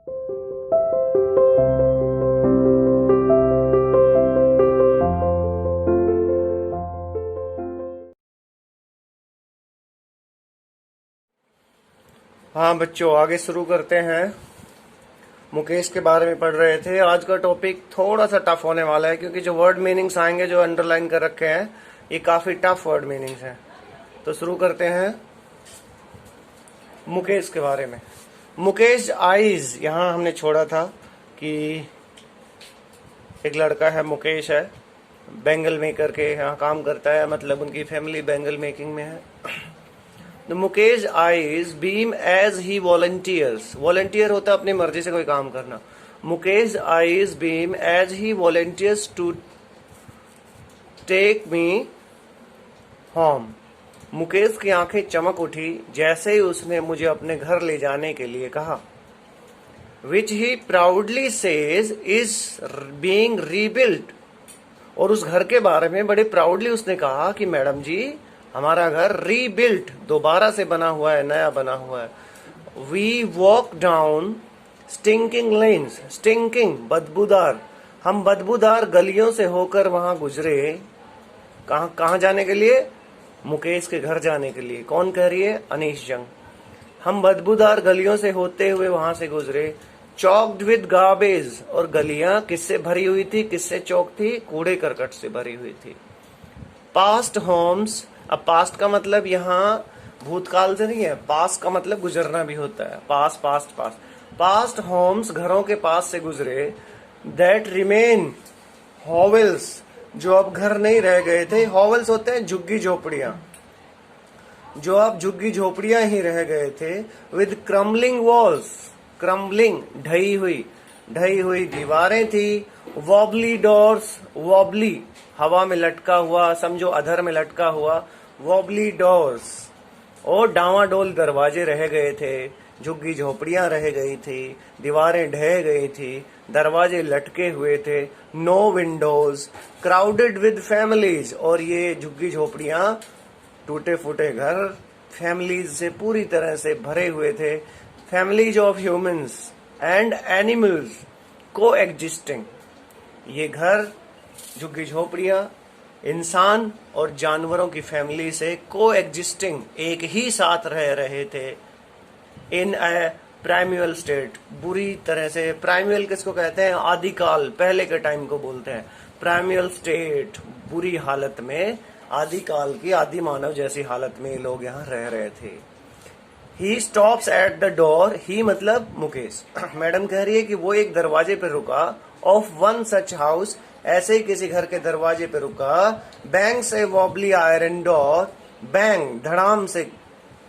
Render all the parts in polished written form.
हाँ बच्चों, आगे शुरू करते हैं। मुकेश के बारे में पढ़ रहे थे। आज का टॉपिक थोड़ा सा टफ होने वाला है, क्योंकि जो वर्ड मीनिंग्स आएंगे जो अंडरलाइन कर रखे हैं ये काफी टफ वर्ड मीनिंग्स हैं। तो शुरू करते हैं मुकेश के बारे में। मुकेश आइज, यहाँ हमने छोड़ा था कि एक लड़का है मुकेश है, बैंगल मेकर के यहाँ काम करता है, मतलब उनकी फैमिली बैंगल मेकिंग में है। The Mukesh eyes beam as he volunteers. Volunteer होता है अपनी मर्जी से कोई काम करना। Mukesh eyes beam as he volunteers to take me home. Mukesh की आंखें चमक उठी जैसे ही उसने मुझे अपने घर ले जाने के लिए कहा। Which he proudly says is being rebuilt. और उस घर के बारे में बड़े प्राउडली उसने कहा कि मैडम जी, हमारा घर रीबिल्ट, दोबारा से बना हुआ है, नया बना हुआ है। We walk down stinking lanes, stinking बदबूदार, हम बदबूदार गलियों से होकर वहां गुजरे। कहाँ जाने के लिए? मुकेश के घर जाने के लिए। कौन कह रही है? अनीश जंग। हम बदबूदार गलियों से होते हुए वहां से गुजरे। चॉक्ड विद गार्बेज, और गलियां किससे भरी हुई थी? किससे चौक थी? कूड़े करकट से भरी हुई थी। पास्ट होम्स, अब पास्ट का मतलब यहाँ भूतकाल से नहीं है, पास्ट का मतलब गुजरना भी होता है। पास्ट होम्स, घरों के पास से गुजरे। दैट रिमेन हॉवेल्स, जो अब घर नहीं रह गए थे। हॉवेल्स होते हैं झुग्गी झोपड़ियां, जो अब झुग्गी झोपड़ियां ही रह गए थे। विद क्रम्बलिंग वॉल्स, क्रम्बलिंग ढही हुई दीवारें थी। वॉबली डोर्स, वॉबली हवा में लटका हुआ, समझो अधर में लटका हुआ, वॉबली डोर्स। और डावाडोल दरवाजे रह गए थे, झुग्गी झोपड़ियां रह गई थी, दीवारें ढह गई थी, दरवाजे लटके हुए थे। No windows, crowded with families, और ये झुग्गी झोपड़ियां, टूटे फूटे घर, फैमिलीज से पूरी तरह से भरे हुए थे। Families of humans and animals को एग्जिस्टिंग, ये घर, झुग्गी झोपड़ियां, इंसान और जानवरों की फैमिली से को एग्जिस्टिंग, एक ही साथ रह रहे थे। इन ए प्राइमल स्टेट, बुरी तरह से। प्राइमल किसको कहते हैं? आदिकाल, पहले के टाइम को बोलते हैं। प्राइमल स्टेट, बुरी हालत में, आदिकाल की, आदि मानव जैसी हालत में लोग यहाँ रह रहे थे। ही स्टॉप्स एट द डोर, ही मतलब मुकेश। मैडम कह रही है कि वो एक दरवाजे पर रुका। ऑफ वन सच हाउस, ऐसे ही किसी घर के दरवाजे पे रुका। बैंग से वॉबली आयरन डोर, बैंग धड़ाम से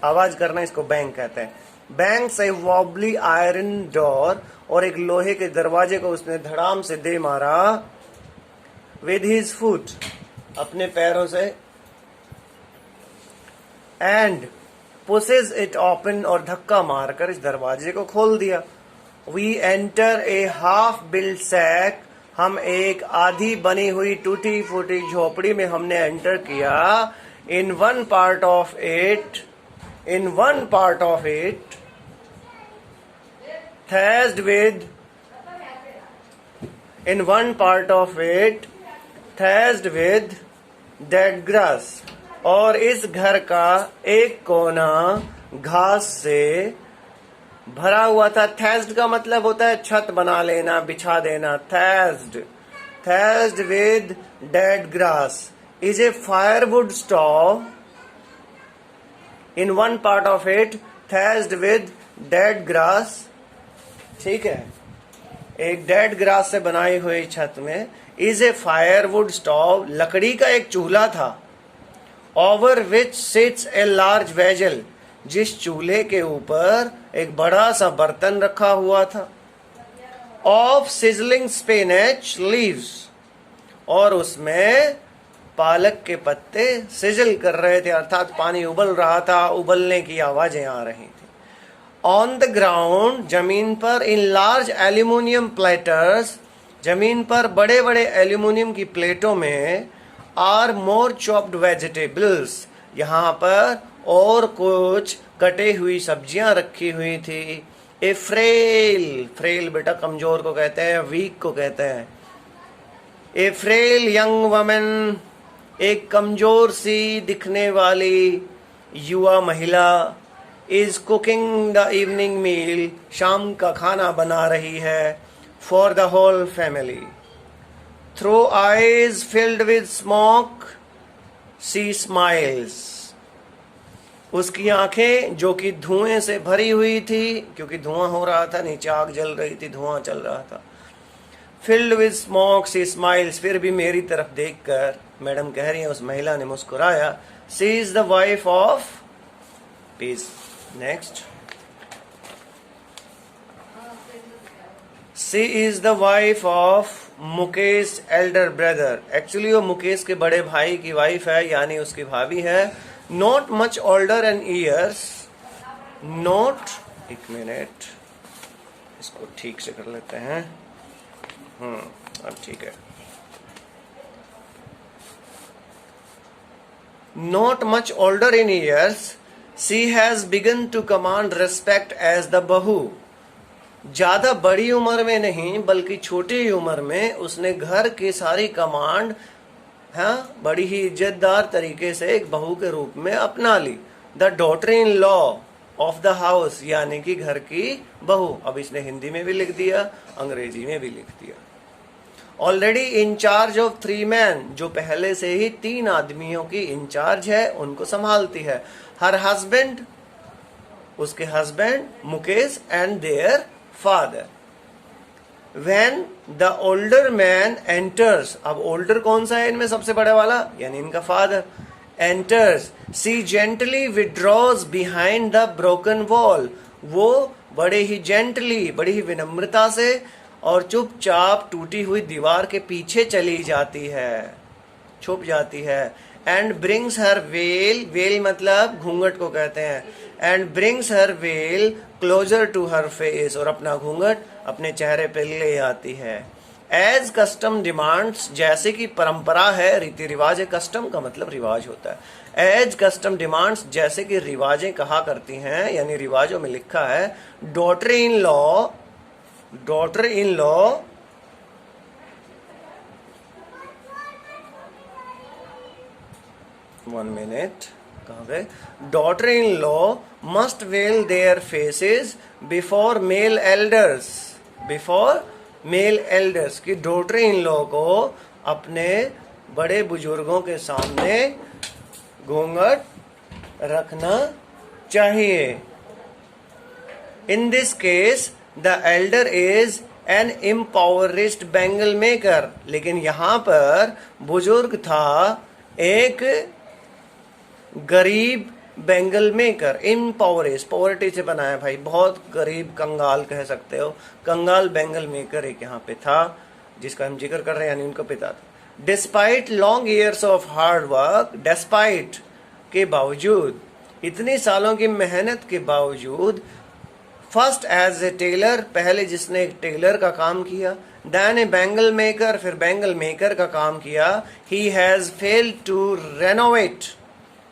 आवाज करना, इसको बैंग कहते हैं। बैंग से वॉबली आयरन डोर, और एक लोहे के दरवाजे को उसने धड़ाम से दे मारा। विद हिज फुट, अपने पैरों से। एंड पुशेज इट ओपन, और धक्का मारकर इस दरवाजे को खोल दिया। We enter a half built shack, हम एक आधी बनी हुई टूटी फूटी झोपड़ी में हमने एंटर किया। In one part of it thatched with dead grass, और इस घर का एक कोना घास से भरा हुआ था। थैज्ड का मतलब होता है छत बना लेना, बिछा देना। Thatched with dead grass is a firewood stove. In one part of it thatched with dead grass, ठीक है। एक डेड ग्रास से बनाई हुई छत में इज ए फायरवुड स्टोव, लकड़ी का एक चूल्हा था। Over which sits a large vessel, जिस चूल्हे के ऊपर एक बड़ा सा बर्तन रखा हुआ था। ऑफ सिजलिंग स्पिनच लीव्स, और उसमें पालक के पत्ते सिजल कर रहे थे, अर्थात पानी उबल रहा था, उबलने की आवाजें आ रही थी। ऑन द ग्राउंड, जमीन पर, इन लार्ज एल्यूमिनियम प्लेटर्स, जमीन पर बड़े बड़े एल्यूमिनियम की प्लेटों में, आर मोर चॉप्ड वेजिटेबल्स, यहाँ पर और कुछ कटे हुई सब्जियां रखी हुई थी। ए फ्रेल, फ्रेल बेटा कमजोर को कहते हैं, वीक को कहते हैं। ए फ्रेल यंग वुमन, एक कमजोर सी दिखने वाली युवा महिला, is cooking the evening meal, शाम का खाना बना रही है, for the whole family. Through eyes filled with smoke she smiles, उसकी आंखें जो कि धुएं से भरी हुई थी, क्योंकि धुआं हो रहा था, नीचे आग जल रही थी, धुआं चल रहा था। Filled with smoke she smiles, फिर भी मेरी तरफ देखकर मैडम कह रही है उस महिला ने मुस्कुराया। She is the wife of peace. Next, she is the wife of Mukesh elder brother, actually वो मुकेश के बड़े भाई की वाइफ है, यानी उसकी भाभी है। Not much older in years, not, एक मिनट इसको ठीक से कर लेते हैं। अब ठीक है। Not much older in years, she has begun to command respect as the bahu, ज्यादा बड़ी उम्र में नहीं बल्कि छोटी उम्र में उसने घर की सारी कमांड बड़ी ही इज्जतदार तरीके से एक बहू के रूप में अपना ली। The daughter in law of the house, यानी कि घर की बहू। अब इसने हिंदी में भी लिख दिया, अंग्रेजी में भी लिख दिया। Already in charge of 3 man, जो पहले से ही 3 आदमियों की इंचार्ज है, उनको संभालती है। हर हस्बैंड, उसके husband Mukesh, and their father. When the older man enters, अब older कौन सा है इनमें सबसे बड़ा वाला, यानी इनका father enters, she gently withdraws behind the broken wall, वो बड़े ही gently, बड़ी ही विनम्रता से और चुपचाप टूटी हुई दीवार के पीछे चली जाती है, छुप जाती है। And brings her veil, veil मतलब घूंघट को कहते हैं, and brings her veil closer to her face, और अपना घूंघट अपने चेहरे पे ले आती है। एज कस्टम डिमांड्स, जैसे कि परंपरा है, रीति रिवाज है, कस्टम का मतलब रिवाज होता है। एज कस्टम डिमांड्स, जैसे कि रिवाजें कहा करती हैं, यानी रिवाजों में लिखा है। Daughter in law, daughter in law one minute, कहाँ गए? Daughter in law must veil their faces before male elders, before male elders, की डॉटर इन लॉ को अपने बड़े बुजुर्गों के सामने घूंघट रखना चाहिए। In this case the elder is an impoverished bangle maker, लेकिन यहां पर बुजुर्ग था एक गरीब बैंगल मेकर। इम्पावरिस्ट, पॉवर्टी से बनाया भाई, बहुत गरीब, कंगाल कह सकते हो, कंगाल बैंगल मेकर एक यहाँ पे था जिसका हम जिक्र कर रहे हैं, यानी उनका पिता था। Despite long years of hard work, despite के बावजूद, इतने सालों की मेहनत के बावजूद। फर्स्ट एज ए टेलर, पहले जिसने एक टेलर का काम किया। देन ए बैंगल मेकर, फिर बैंगल मेकर का काम किया। He has failed to renovate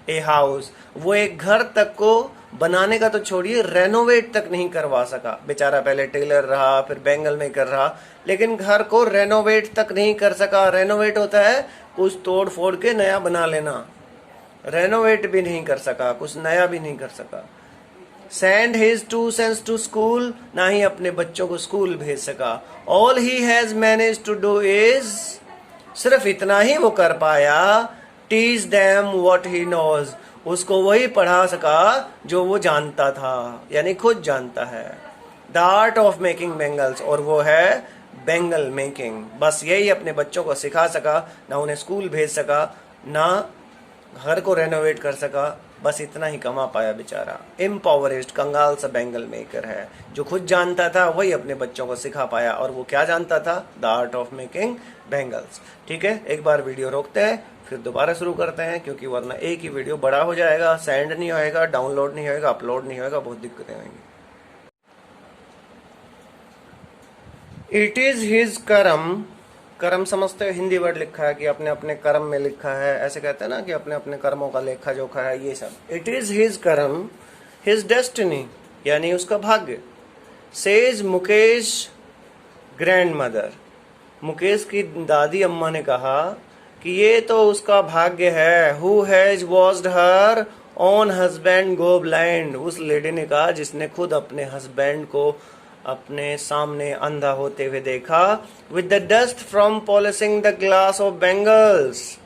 a house, वो एक घर तक को बनाने का तो छोड़िए, रेनोवेट तक नहीं करवा सका बेचारा। पहले टेलर रहा, फिर बैंगल मेकर रहा, लेकिन घर को रेनोवेट तक नहीं कर सका। रेनोवेट होता है कुछ तोड़ फोड़ के नया बना लेना, रेनोवेट भी नहीं कर सका, कुछ नया भी नहीं कर सका। Send his 2 sons to school, ना ही अपने बच्चों को स्कूल भेज सका। All he has managed to do is, सिर्फ इतना ही वो कर पाया। Teach them what he knows, उसको वही पढ़ा सका जो वो जानता था, यानी खुद जानता है। The art of making bangles, और वो है बैंगल मेकिंग। बस यही अपने बच्चों को सिखा सका, ना उन्हें स्कूल भेज सका, ना घर को रेनोवेट कर सका, बस इतना ही कमा पाया बेचारा। इम्पावरिस्ट, कंगाल सा बैंगल मेकर है, जो खुद जानता था वही अपने बच्चों को सिखा पाया। और वो क्या जानता था? The art of making bangles. ठीक है, एक बार वीडियो रोकते हैं, फिर दोबारा शुरू करते हैं, क्योंकि वरना एक ही वीडियो बड़ा हो जाएगा, सेंड नहीं होएगा, डाउनलोड नहीं होएगा, अपलोड नहीं होएगा, बहुत दिक्कतें होंगी। इट इज हिज कर्म, कर्म समझते हो? हिंदी वर्ड लिखा है कि अपने अपने कर्म में लिखा है, ऐसे कहते हैं ना कि अपने अपने कर्मों का लेखा जोखा है, ये सब। इट इज हिज कर्म, हिज डेस्टिनी, यानी उसका भाग्य। Says Mukesh grand mother, Mukesh की दादी अम्मा ने कहा कि ये तो उसका भाग्य है। Who has watched her own husband go blind, उस लेडी ने कहा जिसने खुद अपने हस्बैंड को अपने सामने अंधा होते हुए देखा। With the dust from polishing the glass of bangles,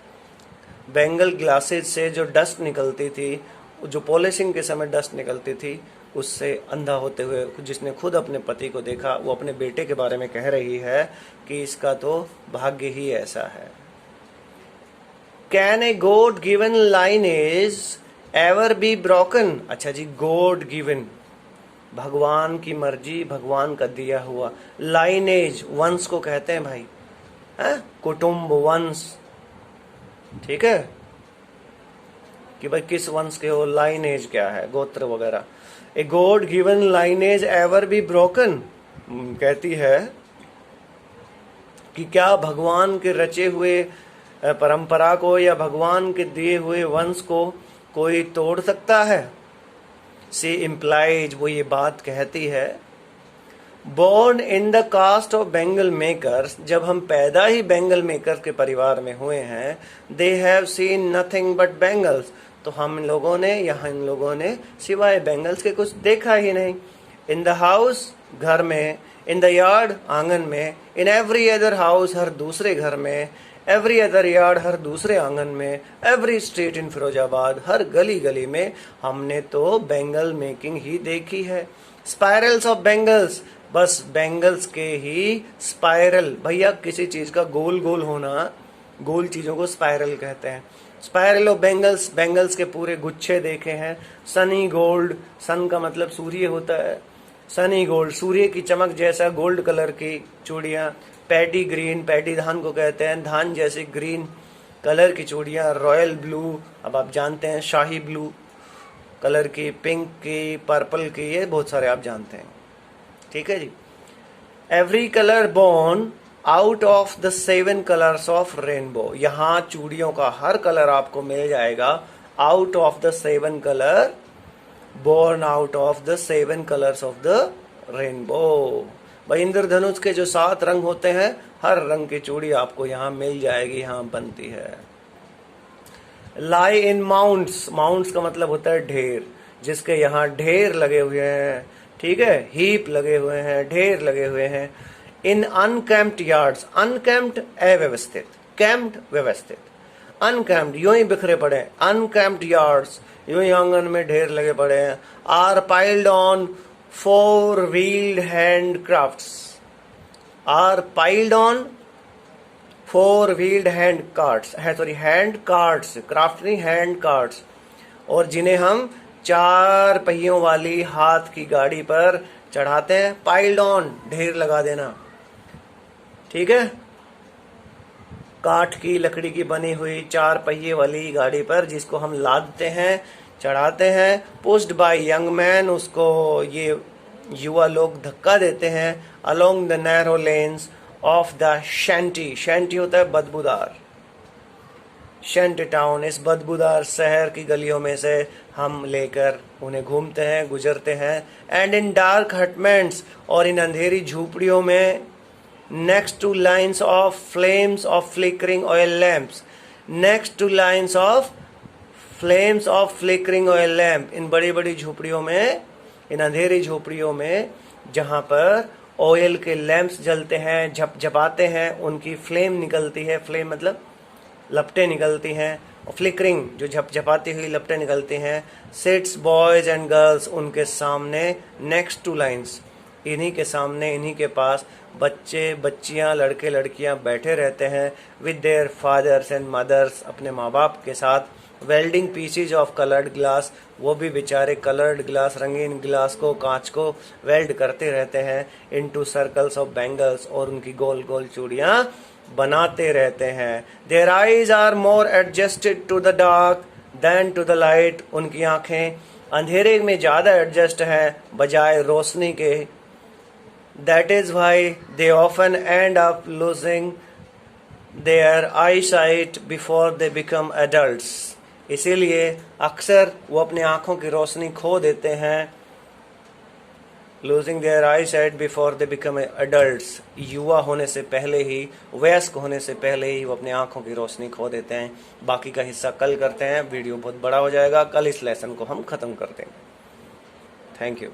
bangle glasses से जो डस्ट निकलती थी, जो पॉलिशिंग के समय डस्ट निकलती थी, उससे अंधा होते हुए जिसने खुद अपने पति को देखा, वो अपने बेटे के बारे में कह रही है कि इसका तो भाग्य ही ऐसा है। Can a god given lineage ever be broken, अच्छा जी, गॉड गिवन, भगवान की मर्जी, भगवान का दिया हुआ। लाइनेज वंश को कहते हैं भाई, है कुटुंब, वंश, ठीक है, कि भाई किस वंश के हो, लाइनेज क्या है, गोत्र वगैरह। A god given lineage ever be broken, कहती है कि क्या भगवान के रचे हुए परंपरा को या भगवान के दिए हुए वंश को कोई तोड़ सकता है। सी इम्प्लाइज, वो ये बात कहती है। Born in the caste of bangle makers, जब हम पैदा ही बेंगल मेकर्स के परिवार में हुए हैं, they have seen nothing but bangles, तो हम लोगों ने, यहाँ इन लोगों ने सिवाय बेंगल्स के कुछ देखा ही नहीं। इन द हाउस, घर में, इन द यार्ड, आंगन में, इन एवरी अदर हाउस, हर दूसरे घर में, एवरी अदर यार्ड, हर दूसरे आंगन में, एवरी स्ट्रीट इन फिरोजाबाद, हर गली गली में हमने तो बेंगल मेकिंग ही देखी है। स्पाइरल्स ऑफ बेंगल्स, बस बेंगल्स के ही स्पाइरल, भैया किसी चीज का गोल गोल होना, गोल चीजों को स्पाइरल कहते हैं। स्पाइरल ऑफ बेंगल्स, बेंगल्स के पूरे गुच्छे देखे हैं। सनी गोल्ड, सन का मतलब सूर्य होता है, सनी गोल्ड, सूर्य की चमक जैसा गोल्ड कलर की चूड़ियां। पैडी ग्रीन, पैडी धान को कहते हैं, धान जैसी ग्रीन कलर की चूड़ियां। रॉयल ब्लू, अब आप जानते हैं, शाही ब्लू कलर की, पिंक की, पर्पल की, ये बहुत सारे आप जानते हैं, ठीक है जी। Every colour born out of the 7 colours of rainbow, यहाँ चूड़ियों का हर कलर आपको मिल जाएगा। Out of the 7 colour, born out of the 7 colours of the rainbow, भाई इंद्रधनुष के जो 7 रंग होते हैं, हर रंग की चूड़ी आपको यहाँ मिल जाएगी, यहाँ बनती है। लाई इन माउंट्स, माउंट्स का मतलब होता है ढेर, जिसके यहाँ ढेर लगे हुए हैं, ठीक है, हीप लगे हुए हैं, ढेर लगे हुए हैं। इन अनकैम्प्ड यार्ड्स, अनकैम्प्ड अव्यवस्थित, कैम्प्ड व्यवस्थित, अनकैम्प्ड यूं ही बिखरे पड़े, अनकैम्प्ड यार्ड्स यूं ही आंगन में ढेर लगे पड़े हैं। Are piled on 4 wheeled hand crafts, are piled on 4 wheeled hand carts है, सॉरी हैंड कार्ट्स, क्राफ्ट नहीं, हैंड कार्ट्स, और जिन्हें हम 4 पहियों वाली हाथ की गाड़ी पर चढ़ाते हैं। पाइल्ड ऑन, ढेर लगा देना, ठीक है, काठ की, लकड़ी की बनी हुई 4 पहिए वाली गाड़ी पर जिसको हम लादते हैं, चढ़ाते हैं। पुश्ड बाय यंग मैन, उसको ये युवा लोग धक्का देते हैं। Along the narrow lens of the shanty, shanty होता है बदबूदार, शैंटी टाउन, इस बदबूदार शहर की गलियों में से हम लेकर उन्हें घूमते हैं, गुजरते हैं। एंड इन डार्क हटमेंट्स, और इन अंधेरी झूपड़ियों में। Next to lines of flames of flickering oil lamps, next to lines of flames of flickering oil lamp, इन बड़ी बड़ी झोपड़ियों में, इन अंधेरी झोपड़ियों में जहां पर ऑयल के लैंप्स जलते हैं, झपझपाते हैं, उनकी फ्लेम निकलती है, फ्लेम मतलब लपटें निकलती हैं, और फ्लिकरिंग जो झपझपाती हुई लपटें निकलती हैं। सिट्स बॉयज एंड गर्ल्स, उनके सामने, नेक्स्ट टू लाइन्स, इन्हीं के सामने, इन्हीं के पास बच्चे बच्चियां, लड़के लड़कियां बैठे रहते हैं। With their fathers and mothers, अपने माँ बाप के साथ। Welding pieces of coloured glass, वो भी बेचारे कलर्ड ग्लास, रंगीन ग्लास को, कांच को वेल्ड करते रहते हैं। इनटू सर्कल्स ऑफ बैंगल्स, और उनकी गोल गोल चूड़ियां बनाते रहते हैं। Their eyes are more adjusted to the dark than to the light, उनकी आंखें अंधेरे में ज्यादा एडजस्ट है बजाय रोशनी के। That is why they often end up losing their eyesight before they become adults, इसीलिए अक्सर वो अपनी आंखों की रोशनी खो देते हैं, losing their eyesight before they become adults. युवा होने से पहले ही, वयस्क होने से पहले ही वो अपनी आंखों की रोशनी खो देते हैं। बाकी का हिस्सा कल करते हैं, वीडियो बहुत बड़ा हो जाएगा, कल इस लेसन को हम ख़त्म कर देंगे। Thank you.